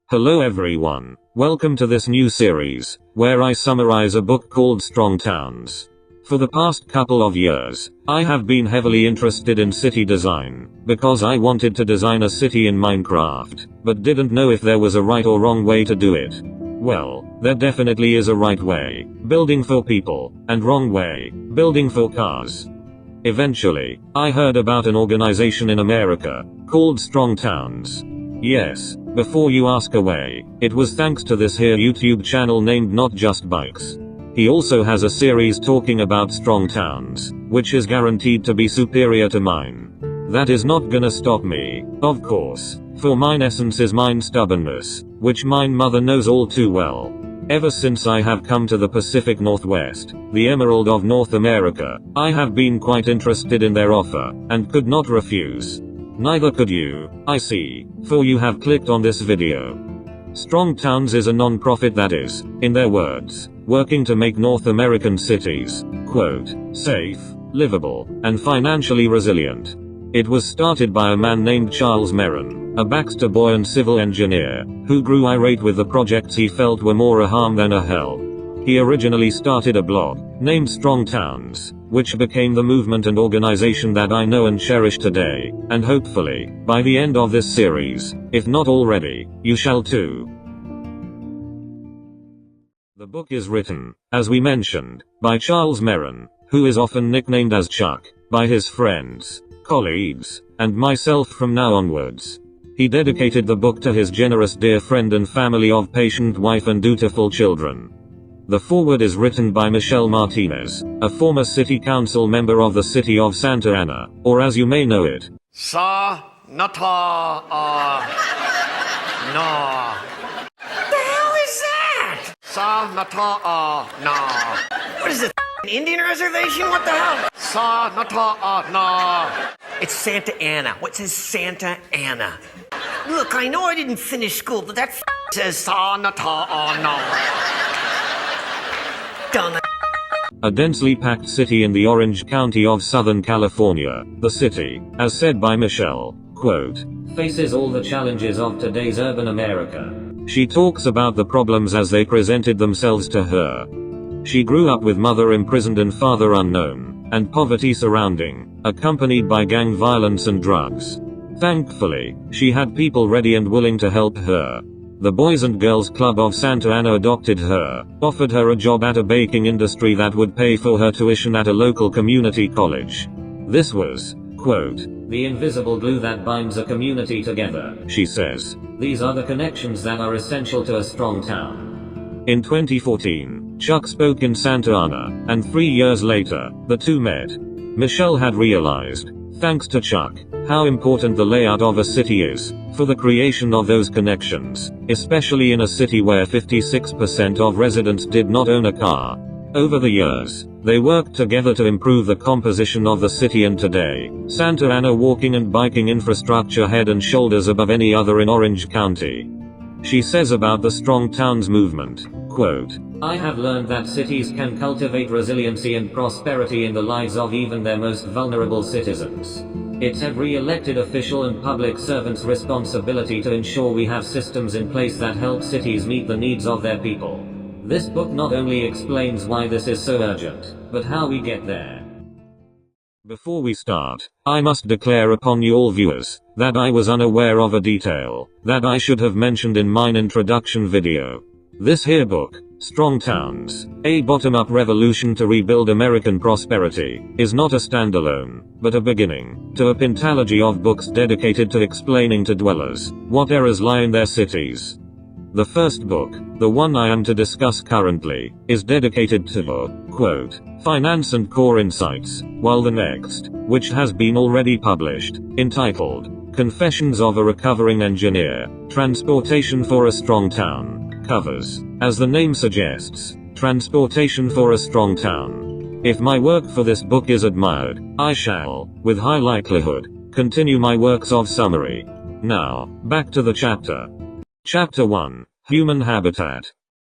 Hello everyone, welcome to this new series, where I summarize a book called Strong Towns. For the past couple of years, I have been heavily interested in city design, because I wanted to design a city in Minecraft, but didn't know if there was a right or wrong way to do it. Well, there definitely is a right way, building for people, and wrong way, building for cars. Eventually, I heard about an organization in America, called Strong Towns. Yes, before you ask away, it was thanks to this here YouTube channel named Not Just Bikes. He also has a series talking about strong towns, which is guaranteed to be superior to mine. That is not gonna stop me, of course, for mine essence is mine stubbornness, which mine mother knows all too well. Ever since I have come to the Pacific Northwest, the Emerald of North America, I have been quite interested in their offer, and could not refuse. Neither could you, I see, for you have clicked on this video. Strong Towns is a non-profit that is, in their words, working to make North American cities, quote, safe, livable, and financially resilient. It was started by a man named Charles Merrin, a Baxter boy and civil engineer, who grew irate with the projects he felt were more a harm than a help. He originally started a blog, named Strong Towns, which became the movement and organization that I know and cherish today, and hopefully, by the end of this series, if not already, you shall too. The book is written, as we mentioned, by Charles Merrin, who is often nicknamed as Chuck, by his friends, colleagues, and myself from now onwards. He dedicated the book to his generous dear friend and family of patient wife and dutiful children. The foreword is written by Michelle Martinez, a former city council member of the city of Santa Ana, or as you may know it, Sa Nata Na. What the hell is that? Sa Nata Na. What is it? An Indian reservation? What the hell? Sa Nata Na. It's Santa Ana. What says Santa Ana? Look, I know I didn't finish school, but that says Sa Nata Na. A densely packed city in the Orange County of Southern California. The city, as said by Michelle, quote, faces all the challenges of today's urban America. She talks about the problems as they presented themselves to her. She grew up with mother imprisoned and father unknown, and poverty surrounding, accompanied by gang violence and drugs. Thankfully, she had people ready and willing to help her. The Boys and Girls Club of Santa Ana adopted her, offered her a job at a baking industry that would pay for her tuition at a local community college. This was, quote, the invisible glue that binds a community together, she says. These are the connections that are essential to a strong town. In 2014, Chuck spoke in Santa Ana, and 3 years later, the two met. Michelle had realized, thanks to Chuck, how important the layout of a city is, for the creation of those connections, especially in a city where 56% of residents did not own a car. Over the years, they worked together to improve the composition of the city, and today, Santa Ana walking and biking infrastructure head and shoulders above any other in Orange County. She says about the Strong Towns movement, quote, I have learned that cities can cultivate resiliency and prosperity in the lives of even their most vulnerable citizens. It's every elected official and public servant's responsibility to ensure we have systems in place that help cities meet the needs of their people. This book not only explains why this is so urgent, but how we get there. Before we start, I must declare upon you all viewers, that I was unaware of a detail, that I should have mentioned in mine introduction video. This here book, Strong Towns, a bottom-up revolution to rebuild American prosperity, is not a standalone, but a beginning, to a pentalogy of books dedicated to explaining to dwellers, what errors lie in their cities. The first book, the one I am to discuss currently, is dedicated to, quote, finance and core insights, while the next, which has been already published, entitled, Confessions of a Recovering Engineer, Transportation for a Strong Town, covers, as the name suggests, transportation for a strong town. If my work for this book is admired, I shall, with high likelihood, continue my works of summary. Now, back to the chapter. Chapter 1, Human Habitat.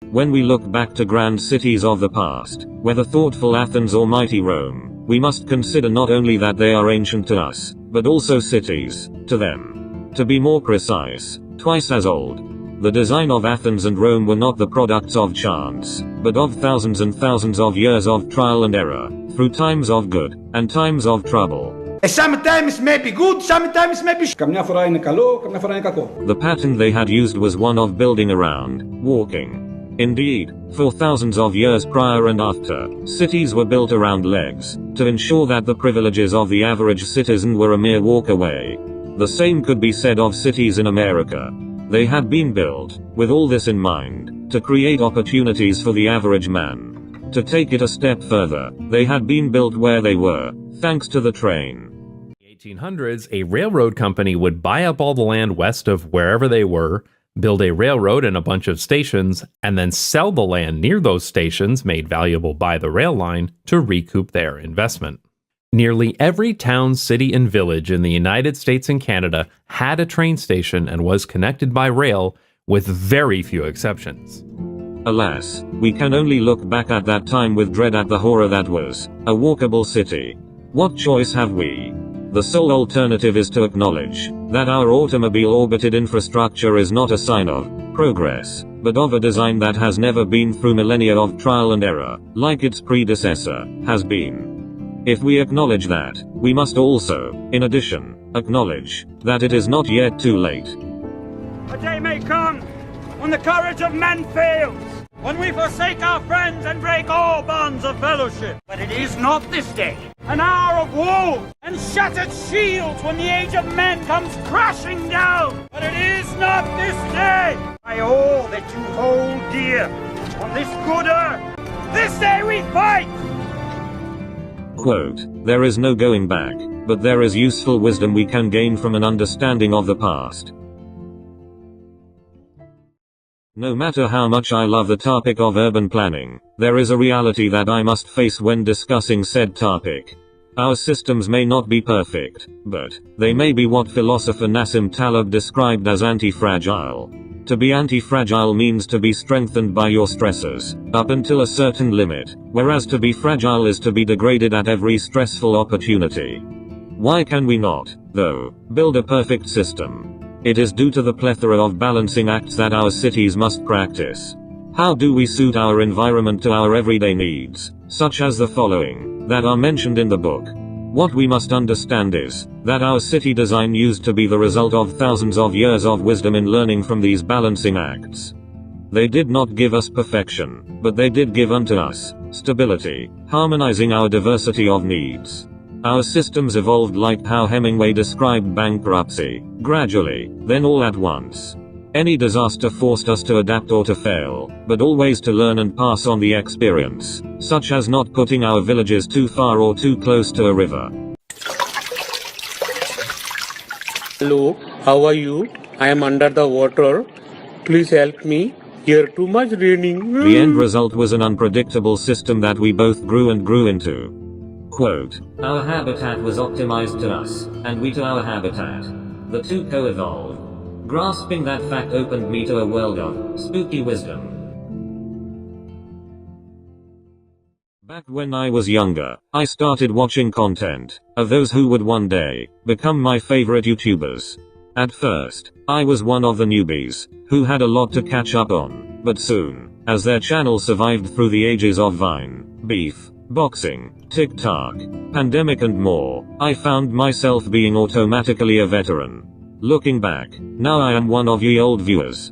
When we look back to grand cities of the past, whether thoughtful Athens or mighty Rome, we must consider not only that they are ancient to us, but also cities, to them. To be more precise, twice as old. The design of Athens and Rome were not the products of chance, but of thousands and thousands of years of trial and error, through times of good, and times of trouble. Sometimes may be good, sometimes may be καμιά φορά είναι καλό, καμιά φορά είναι κακό. The pattern they had used was one of building around, walking. Indeed, for thousands of years prior and after, cities were built around legs, to ensure that the privileges of the average citizen were a mere walk away. The same could be said of cities in America. They had been built, with all this in mind, to create opportunities for the average man. To take it a step further, they had been built where they were, thanks to the train. In the 1800s, a railroad company would buy up all the land west of wherever they were, build a railroad and a bunch of stations, and then sell the land near those stations made valuable by the rail line to recoup their investment. Nearly every town, city, and village in the United States and Canada had a train station and was connected by rail, with very few exceptions. Alas, we can only look back at that time with dread at the horror that was a walkable city. What choice have we? The sole alternative is to acknowledge that our automobile-orbited infrastructure is not a sign of progress, but of a design that has never been through millennia of trial and error, like its predecessor has been. If we acknowledge that, we must also, in addition, acknowledge that it is not yet too late. A day may come when the courage of men fails, when we forsake our friends and break all bonds of fellowship. But it is not this day. An hour of woe and shattered shields when the age of men comes crashing down. But it is not this day. By all that you hold dear on this good earth, this day we fight. Quote, there is no going back, but there is useful wisdom we can gain from an understanding of the past. No matter how much I love the topic of urban planning, there is a reality that I must face when discussing said topic. Our systems may not be perfect, but they may be what philosopher Nassim Taleb described as anti-fragile. To be anti-fragile means to be strengthened by your stressors, up until a certain limit, whereas to be fragile is to be degraded at every stressful opportunity. Why can we not, though, build a perfect system? It is due to the plethora of balancing acts that our cities must practice. How do we suit our environment to our everyday needs, such as the following, that are mentioned in the book? What we must understand is that our city design used to be the result of thousands of years of wisdom in learning from these balancing acts. They did not give us perfection, but they did give unto us stability, harmonizing our diversity of needs. Our systems evolved like how Hemingway described bankruptcy, gradually, then all at once. Any disaster forced us to adapt or to fail, but always to learn and pass on the experience, such as not putting our villages too far or too close to a river. Hello, how are you? I am under the water. Please help me. Here too much raining. The end result was an unpredictable system that we both grew and grew into. Quote, our habitat was optimized to us, and we to our habitat. The two co-evolved. Grasping that fact opened me to a world of spooky wisdom. Back when I was younger, I started watching content of those who would one day become my favorite YouTubers. At first, I was one of the newbies who had a lot to catch up on, but soon, as their channel survived through the ages of Vine, Beef, boxing, TikTok, pandemic and more, I found myself being automatically a veteran. Looking back, now I am one of ye old viewers.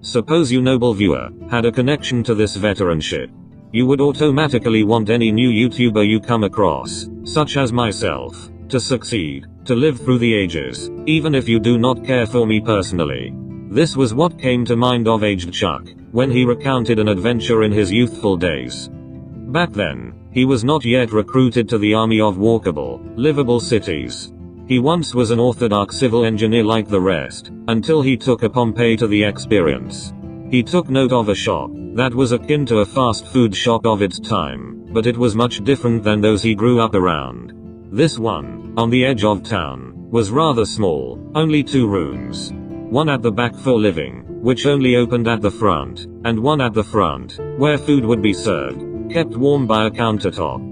Suppose you noble viewer had a connection to this veteranship. You would automatically want any new YouTuber you come across, such as myself, to succeed, to live through the ages, even if you do not care for me personally. This was what came to mind of aged Chuck, when he recounted an adventure in his youthful days. Back then, he was not yet recruited to the army of walkable, livable cities. He once was an orthodox civil engineer like the rest, until he took a Pompeii to the experience. He took note of a shop that was akin to a fast food shop of its time, but it was much different than those he grew up around. This one, on the edge of town, was rather small, only 2 rooms. One at the back for living, which only opened at the front, and one at the front, where food would be served, kept warm by a countertop.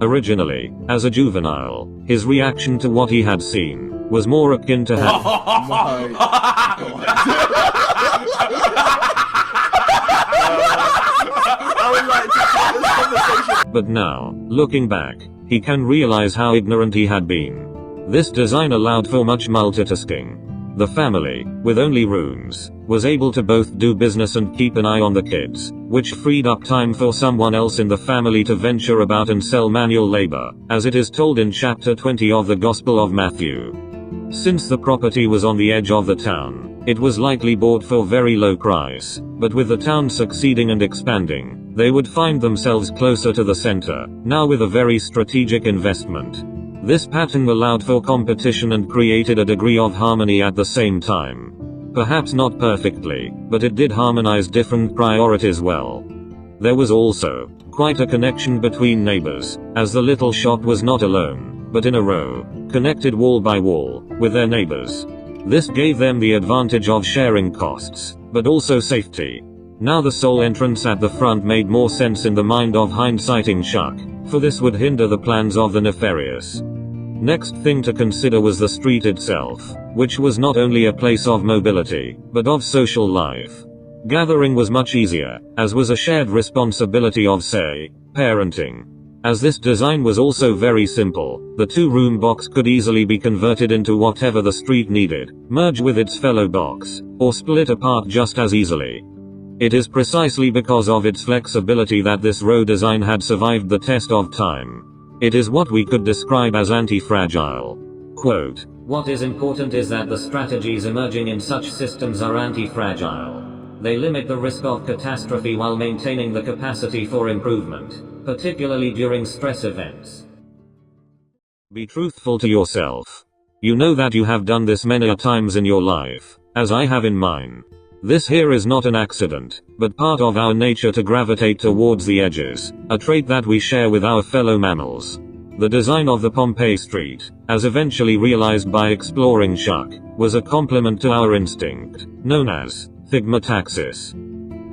Originally, as a juvenile, his reaction to what he had seen was more akin to But now, looking back, he can realize how ignorant he had been. This design allowed for much multitasking. The family, with only rooms, was able to both do business and keep an eye on the kids, which freed up time for someone else in the family to venture about and sell manual labor, as it is told in chapter 20 of the Gospel of Matthew. Since the property was on the edge of the town, it was likely bought for very low price, but with the town succeeding and expanding, they would find themselves closer to the center, now with a very strategic investment. This pattern allowed for competition and created a degree of harmony at the same time. Perhaps not perfectly, but it did harmonize different priorities well. There was also quite a connection between neighbors, as the little shop was not alone, but in a row, connected wall by wall, with their neighbors. This gave them the advantage of sharing costs, but also safety. Now the sole entrance at the front made more sense in the mind of hindsighting Chuck, for this would hinder the plans of the nefarious. Next thing to consider was the street itself, which was not only a place of mobility, but of social life. Gathering was much easier, as was a shared responsibility of, say, parenting. As this design was also very simple, the two-room box could easily be converted into whatever the street needed, merge with its fellow box, or split apart just as easily. It is precisely because of its flexibility that this row design had survived the test of time. It is what we could describe as anti-fragile. Quote, "What is important is that the strategies emerging in such systems are anti-fragile. They limit the risk of catastrophe while maintaining the capacity for improvement, particularly during stress events." Be truthful to yourself. You know that you have done this many a times in your life, as I have in mine. This here is not an accident, but part of our nature to gravitate towards the edges, a trait that we share with our fellow mammals. The design of the Pompeii Street, as eventually realized by exploring Chuck, was a complement to our instinct, known as thigmotaxis.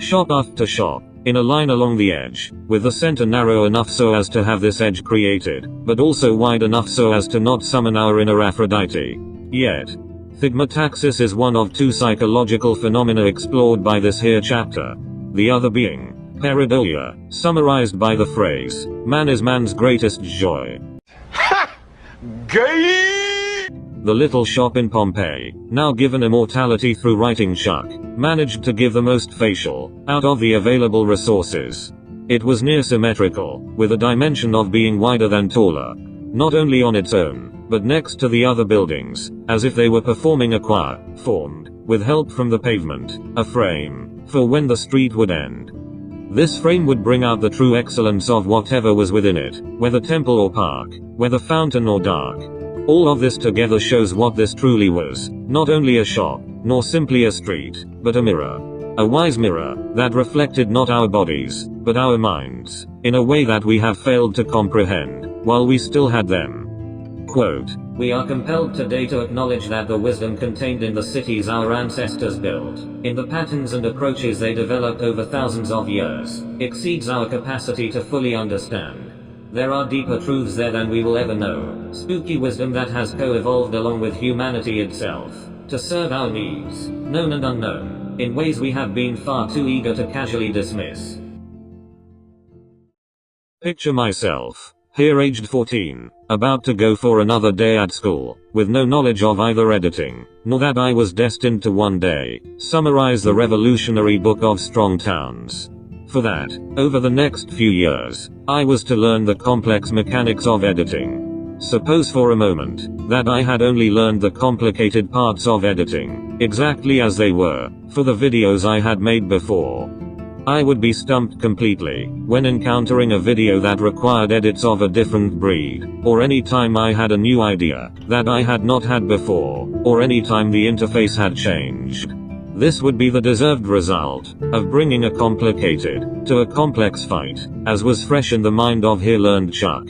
Shop after shop, in a line along the edge, with the center narrow enough so as to have this edge created, but also wide enough so as to not summon our inner Aphrodite. Yet, thigmotaxis is one of two psychological phenomena explored by this here chapter. The other being pareidolia, summarized by the phrase, "Man is man's greatest joy." Ha! Gay! The little shop in Pompeii, now given immortality through writing Chuck, managed to give the most facial, out of the available resources. It was near symmetrical, with a dimension of being wider than taller. Not only on its own, but next to the other buildings, as if they were performing a choir, formed, with help from the pavement, a frame, for when the street would end. This frame would bring out the true excellence of whatever was within it, whether temple or park, whether fountain or dark. All of this together shows what this truly was, not only a shop, nor simply a street, but a mirror. A wise mirror, that reflected not our bodies, but our minds, in a way that we have failed to comprehend, while we still had them. Quote, "We are compelled today to acknowledge that the wisdom contained in the cities our ancestors built, in the patterns and approaches they developed over thousands of years, exceeds our capacity to fully understand. There are deeper truths there than we will ever know, spooky wisdom that has co-evolved along with humanity itself, to serve our needs, known and unknown, in ways we have been far too eager to casually dismiss." Picture myself, here aged 14, about to go for another day at school, with no knowledge of either editing, nor that I was destined to one day summarize the revolutionary book of Strong Towns. For that, over the next few years, I was to learn the complex mechanics of editing. Suppose for a moment, that I had only learned the complicated parts of editing, exactly as they were, for the videos I had made before. I would be stumped completely, when encountering a video that required edits of a different breed, or any time I had a new idea, that I had not had before, or any time the interface had changed. This would be the deserved result, of bringing a complicated, to a complex fight, as was fresh in the mind of here learned Chuck.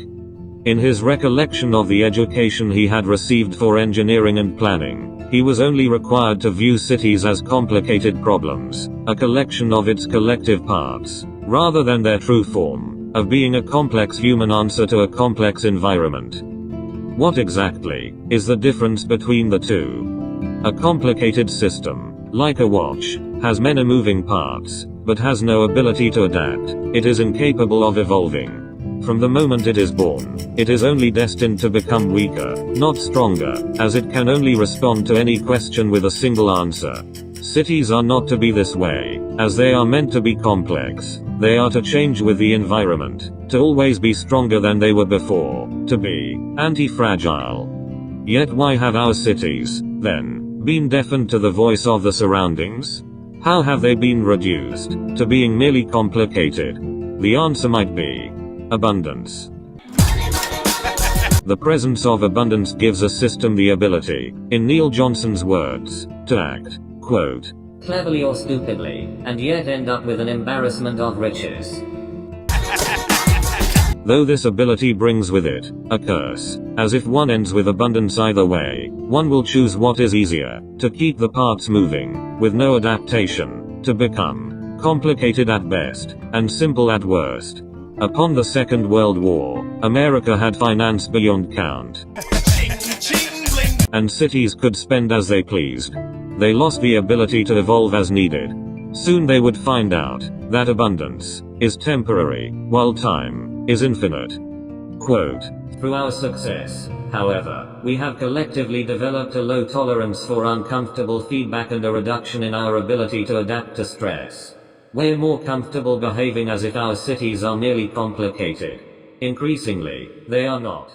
In his recollection of the education he had received for engineering and planning, he was only required to view cities as complicated problems, a collection of its collective parts, rather than their true form, of being a complex human answer to a complex environment. What exactly is the difference between the two? A complicated system, like a watch, has many moving parts, but has no ability to adapt. It is incapable of evolving. From the moment it is born, it is only destined to become weaker, not stronger, as it can only respond to any question with a single answer. Cities are not to be this way, as they are meant to be complex. They are to change with the environment, to always be stronger than they were before, to be anti-fragile. Yet why have our cities, then, been deafened to the voice of the surroundings? How have they been reduced to being merely complicated? The answer might be abundance. The presence of abundance gives a system the ability, in Neil Johnson's words, to act, quote, cleverly or stupidly, and yet end up with an embarrassment of riches. Though this ability brings with it a curse, as if one ends with abundance either way, one will choose what is easier, to keep the parts moving, with no adaptation, to become complicated at best, and simple at worst. Upon the Second World War, America had finance beyond count, and cities could spend as they pleased. They lost the ability to evolve as needed. Soon they would find out that abundance is temporary, while time is infinite. Quote, through our success, however, we have collectively developed a low tolerance for uncomfortable feedback and a reduction in our ability to adapt to stress. We're more comfortable behaving as if our cities are merely complicated. Increasingly, they are not.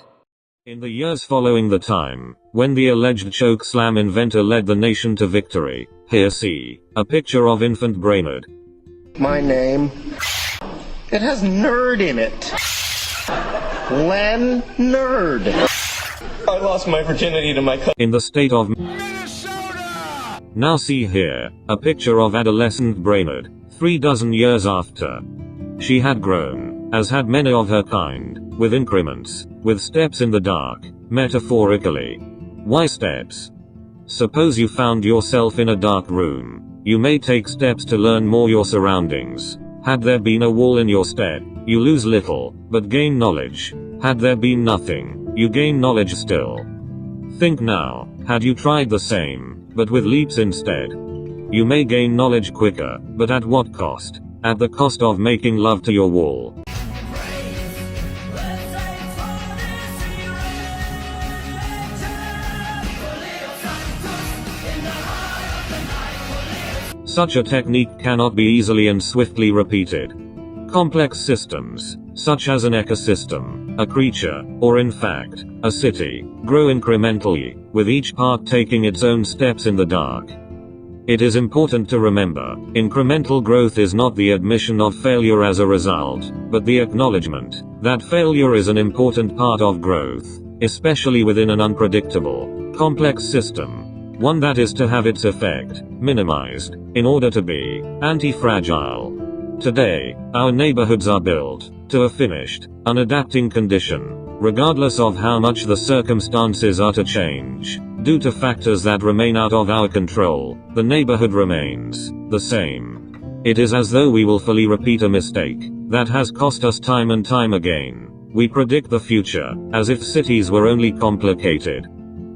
In the years following the time when the alleged chokeslam inventor led the nation to victory, here see a picture of infant Brainerd. My name. It has nerd in it. Len Nerd. I lost my virginity to my cousin. In the state of Minnesota. Now see here a picture of adolescent Brainerd, 36 years after. She had grown, as had many of her kind, with increments, with steps in the dark, metaphorically. Why steps? Suppose you found yourself in a dark room. You may take steps to learn more your surroundings. Had there been a wall in your stead, you lose little, but gain knowledge. Had there been nothing, you gain knowledge still. Think now, had you tried the same, but with leaps instead? You may gain knowledge quicker, but at what cost? At the cost of making love to your wall. Such a technique cannot be easily and swiftly repeated. Complex systems, such as an ecosystem, a creature, or in fact, a city, grow incrementally, with each part taking its own steps in the dark. It is important to remember, incremental growth is not the admission of failure as a result, but the acknowledgement that failure is an important part of growth, especially within an unpredictable, complex system. One that is to have its effect minimized, in order to be anti-fragile. Today, our neighborhoods are built to a finished, unadapting condition, regardless of how much the circumstances are to change. Due to factors that remain out of our control, the neighborhood remains the same. It is as though we willfully repeat a mistake that has cost us time and time again. We predict the future, as if cities were only complicated.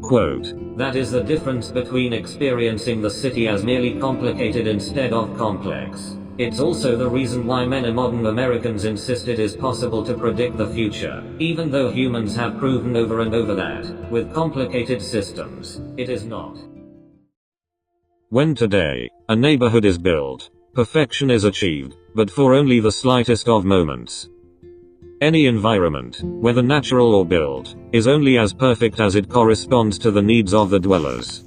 Quote, that is the difference between experiencing the city as merely complicated instead of complex. It's also the reason why many modern Americans insist it is possible to predict the future, even though humans have proven over and over that, with complicated systems, it is not. When today, a neighborhood is built, perfection is achieved, but for only the slightest of moments. Any environment, whether natural or built, is only as perfect as it corresponds to the needs of the dwellers.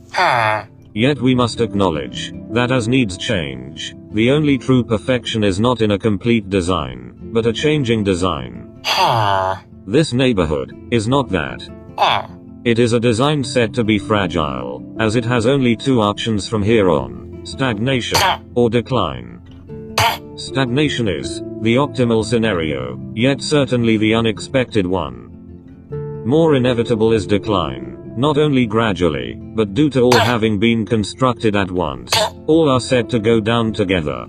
Yet we must acknowledge that as needs change, the only true perfection is not in a complete design, but a changing design. This neighborhood is not that. It is a design set to be fragile, as it has only two options from here on: stagnation or decline. Stagnation is the optimal scenario, yet certainly the unexpected one. More inevitable is decline, not only gradually, but due to all having been constructed at once. All are said to go down together.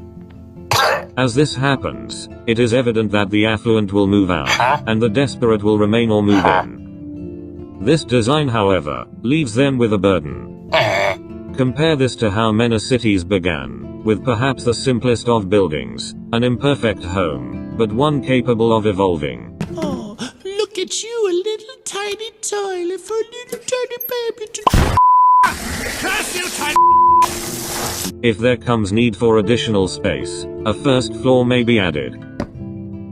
As this happens, it is evident that the affluent will move out, and the desperate will remain or move in. This design, however, leaves them with a burden. Compare this to how many cities began, with perhaps the simplest of buildings, an imperfect home, but one capable of evolving. get you a little tiny toilet for a little tiny baby to... Curse you, tiny... If there comes need for additional space, a first floor may be added.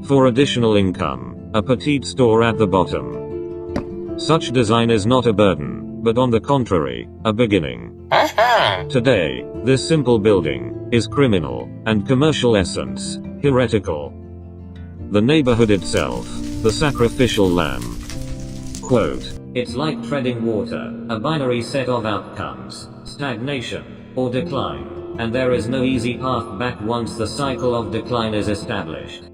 For additional income, a petite store at the bottom. Such design is not a burden, but on the contrary, a beginning. Today, this simple building is criminal, and commercial essence, heretical. The neighborhood itself, the sacrificial lamb. Quote, It's like treading water, a binary set of outcomes, stagnation, or decline, and there is no easy path back once the cycle of decline is established.